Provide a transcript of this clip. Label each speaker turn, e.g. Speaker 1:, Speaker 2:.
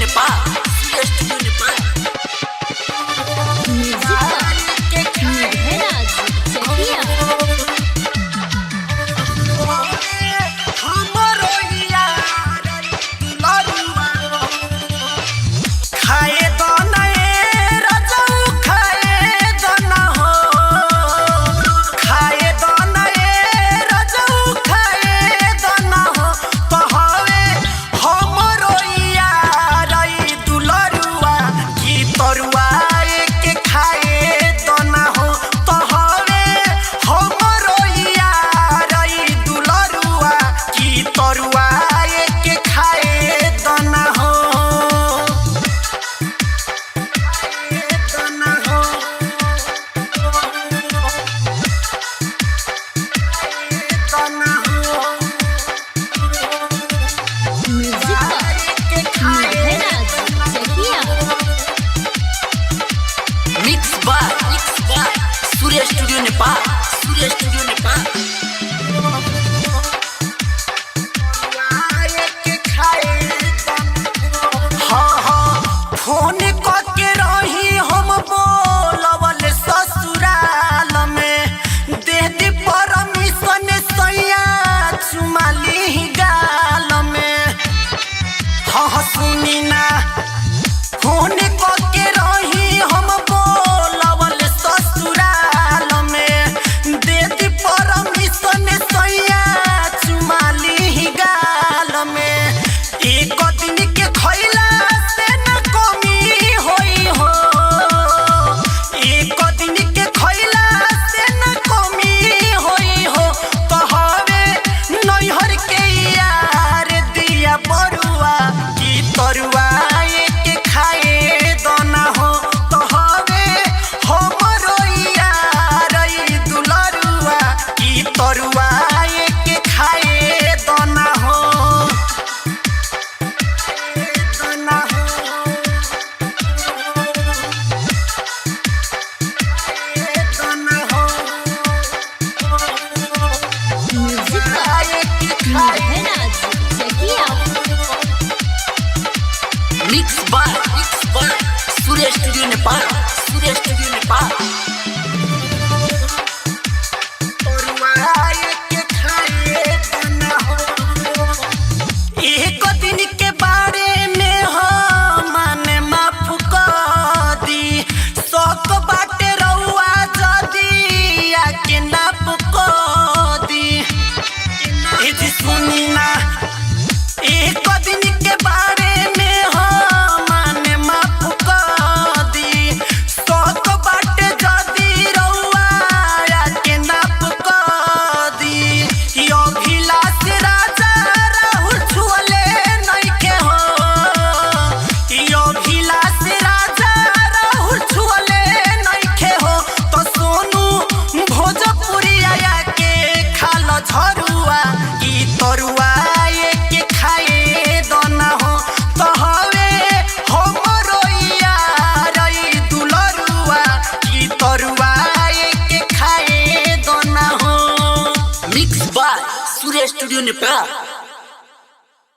Speaker 1: Nepal, Surya studio Nepal. Surya studio Nepal, Surya studio Nepal. Phone करके रही हम बोलवल ससुराल में, दे दी परमिशन सैया चुमाली गाल में। हाँ सुनी ना, फोन करके रही हम बोलवल ससुराल में, दे दी परमिशन सैया चुमाली गाल में। एक दिन के खैला से न कमी होई हो, एक दिन के खैला से न कमी होई हो। कहवे नैहर के यार दिया बरुआ की तरुआ के खाए दोना हो। कहवे हमरो यार दुलरुआ की तरुआ के खाए दोना हो। Mix by Surya studio Nepal, Surya studio Nepal. एक दिन के बारे में हम माने माफ कर दी, शौक बाटे रउआ जदी आके नाप कर दी। सुनी ना, एक दिन के बारे में हम माने माफ कर दी, शौक बाटे जदी रउआ आके नाप कर दी। अभिलाष राजा राहुल छुअले नइखे हो, अभिलाष राजा राहुल छुअले नइखे हो। तो सोनू भोजपुरिया के खाल झरुआ की तरुआ के खाए दोना हो। कहवे हमरो यार दुलरुआ की तरुआ के खाए दोना हो। Mix by Surya studio Nepal.